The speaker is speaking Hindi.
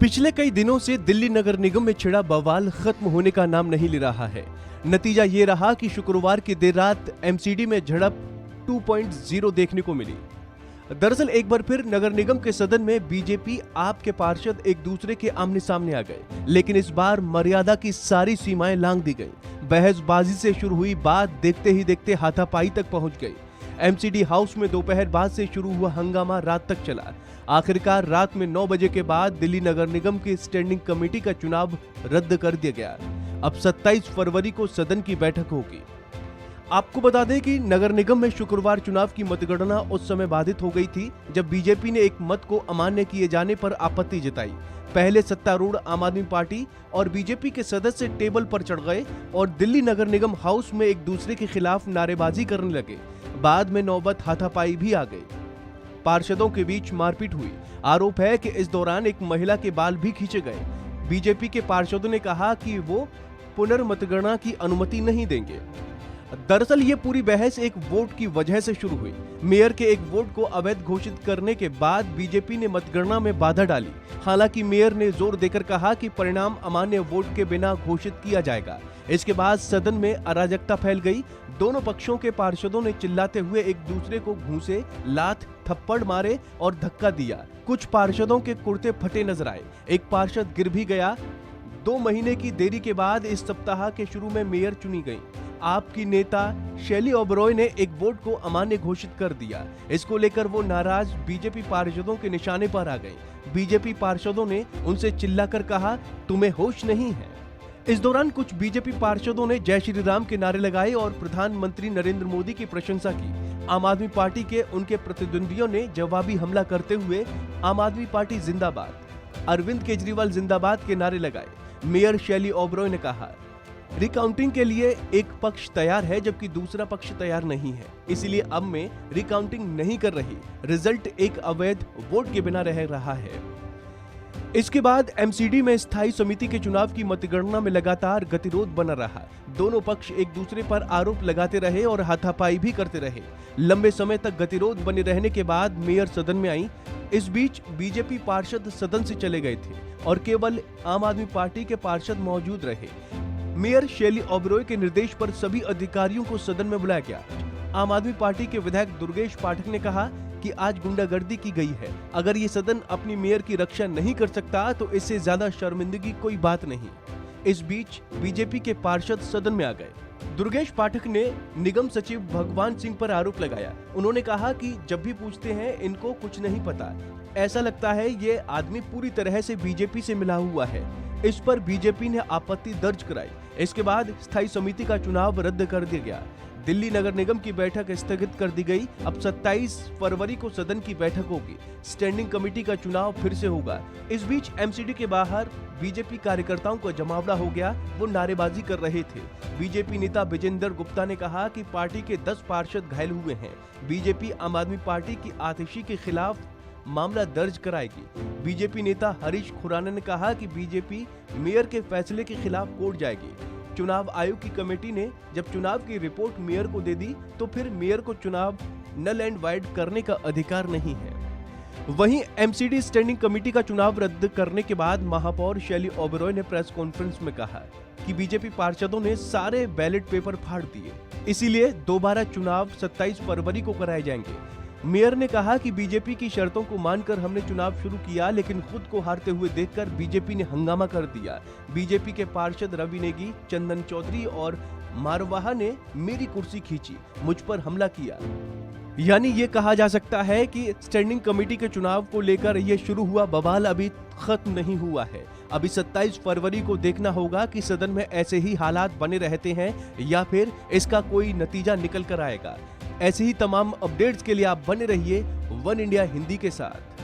पिछले कई दिनों से दिल्ली नगर निगम में छिड़ा बवाल खत्म होने का नाम नहीं ले रहा है। नतीजा ये रहा कि शुक्रवार की देर रात एमसीडी में झड़प 2.0 देखने को मिली। दरअसल एक बार फिर नगर निगम के सदन में बीजेपी आप के पार्षद एक दूसरे के आमने सामने आ गए, लेकिन इस बार मर्यादा की सारी सीमाएं लांघ दी गई। बहसबाजी से शुरू हुई बात देखते ही देखते हाथापाई तक पहुंच गई। एमसीडी हाउस में दोपहर बाद से शुरू हुआ हंगामा रात तक चला। आखिरकार रात में 9 बजे के बाद दिल्ली नगर निगम की स्टैंडिंग कमेटी का चुनाव रद्द कर दिया गया। अब 27 फरवरी को सदन की बैठक होगी। आपको बता दें कि नगर निगम में शुक्रवार चुनाव की मतगणना उस समय बाधित हो गई थी जब बीजेपी ने एक मत को अमान्य किए जाने पर आपत्ति जताई। पहले सत्तारूढ़ आम आदमी पार्टी और बीजेपी के सदस्य टेबल पर चढ़ गए और दिल्ली नगर निगम हाउस में एक दूसरे के खिलाफ नारेबाजी करने लगे। बाद में नौबत हाथापाई भी आ गई। पार्षदों के बीच मारपीट हुई। आरोप है कि इस दौरान एक महिला के बाल भी खींचे गए। बीजेपी के पार्षदों ने कहा कि वो पुनर्मतगणना की अनुमति नहीं देंगे। दरअसल ये पूरी बहस एक वोट की वजह से शुरू हुई। मेयर के एक वोट को अवैध घोषित करने के बाद बीजेपी ने मतगणना में बाधा डाली। हालांकि मेयर ने जोर देकर कहा कि परिणाम अमान्य वोट के बिना घोषित किया जाएगा। इसके बाद सदन में अराजकता फैल गई। दोनों पक्षों के पार्षदों ने चिल्लाते हुए एक दूसरे को घूंसे, लात, थप्पड़ मारे और धक्का दिया। कुछ पार्षदों के कुर्ते फटे नजर आए। एक पार्षद गिर भी गया। 2 महीने की देरी के बाद इस सप्ताह के शुरू में मेयर चुनी गई। आपकी नेता शैली ओबरॉय ने एक वोट को अमान्य घोषित कर दिया। इसको लेकर वो नाराज बीजेपी पार्षदों के निशाने पर आ गए। बीजेपी पार्षदों ने उनसे चिल्लाकर कहा, तुम्हें होश नहीं है। इस दौरान कुछ बीजेपी पार्षदों ने जय श्री राम के नारे लगाए और प्रधानमंत्री नरेंद्र मोदी की प्रशंसा की। आम आदमी पार्टी के उनके प्रतिद्वंदियों ने जवाबी हमला करते हुए आम आदमी पार्टी जिंदाबाद, अरविंद केजरीवाल जिंदाबाद के नारे लगाए। मेयर शैली ओबरॉय ने कहा, रिकाउंटिंग के लिए एक पक्ष तैयार है जबकि दूसरा पक्ष तैयार नहीं है, इसलिए अब मैं रिकाउंटिंग नहीं कर रही। रिजल्ट एक अवैध वोट के बिना रह रहा है। इसके बाद एमसीडी में स्थायी समिति के चुनाव की मतगणना में लगातार गतिरोध बना रहा। दोनों पक्ष एक दूसरे पर आरोप लगाते रहे और हाथापाई भी करते रहे। लंबे समय तक गतिरोध बने रहने के बाद मेयर सदन में आई। इस बीच बीजेपी पार्षद सदन से चले गए थे और केवल आम आदमी पार्टी के पार्षद मौजूद रहे। मेयर शैली ओबरॉय के निर्देश पर सभी अधिकारियों को सदन में बुलाया गया। आम आदमी पार्टी के विधायक दुर्गेश पाठक ने कहा कि आज गुंडागर्दी की गई है। अगर ये सदन अपनी मेयर की रक्षा नहीं कर सकता तो इससे ज्यादा शर्मिंदगी कोई बात नहीं। इस बीच बीजेपी के पार्षद सदन में आ गए। दुर्गेश पाठक ने निगम सचिव भगवान सिंह पर आरोप लगाया। उन्होंने कहा कि जब भी पूछते हैं इनको कुछ नहीं पता। ऐसा लगता है ये आदमी पूरी तरह से बीजेपी से मिला हुआ है। इस पर बीजेपी ने आपत्ति दर्ज कराई। इसके बाद स्थायी समिति का चुनाव रद्द कर दिया गया। दिल्ली नगर निगम की बैठक स्थगित कर दी गई। अब 27 फरवरी को सदन की बैठक होगी। स्टैंडिंग कमेटी का चुनाव फिर से होगा। इस बीच एमसीडी के बाहर बीजेपी कार्यकर्ताओं का जमावड़ा हो गया। वो नारेबाजी कर रहे थे। बीजेपी नेता विजेंद्र गुप्ता ने कहा कि पार्टी के 10 पार्षद घायल हुए हैं। बीजेपी आम आदमी पार्टी की आतिशी के खिलाफ मामला दर्ज कराएगी। बीजेपी नेता हरीश खुराना ने कहा कि बीजेपी मेयर के फैसले के खिलाफ कोर्ट जाएगी। चुनाव आयोग की कमेटी ने जब चुनाव की रिपोर्ट मेयर को दे दी तो फिर मेयर को चुनाव नल एंड वाइड करने का अधिकार नहीं है। वहीं एमसीडी स्टैंडिंग कमेटी का चुनाव रद्द करने के बाद महापौर शैली ओबरॉय ने प्रेस कॉन्फ्रेंस में कहा कि बीजेपी पार्षदों ने सारे बैलेट पेपर फाड़ दिए, इसीलिए दोबारा चुनाव 27 फरवरी को कराए जाएंगे। मेयर ने कहा कि बीजेपी की शर्तों को मानकर हमने चुनाव शुरू किया, लेकिन खुद को हारते हुए देखकर बीजेपी ने हंगामा कर दिया। बीजेपी के पार्षद रवि नेगी, चंदन चौधरी और मारवाहा ने मेरी कुर्सी खींची, मुझ पर हमला किया। यानी ये कहा जा सकता है कि स्टैंडिंग कमेटी के चुनाव को लेकर ये शुरू हुआ बवाल अभी खत्म नहीं हुआ है। अभी 27 फरवरी को देखना होगा कि सदन में ऐसे ही हालात बने रहते हैं या फिर इसका कोई नतीजा निकल कर आएगा। ऐसे ही तमाम अपडेट्स के लिए आप बने रहिए वन इंडिया हिंदी के साथ।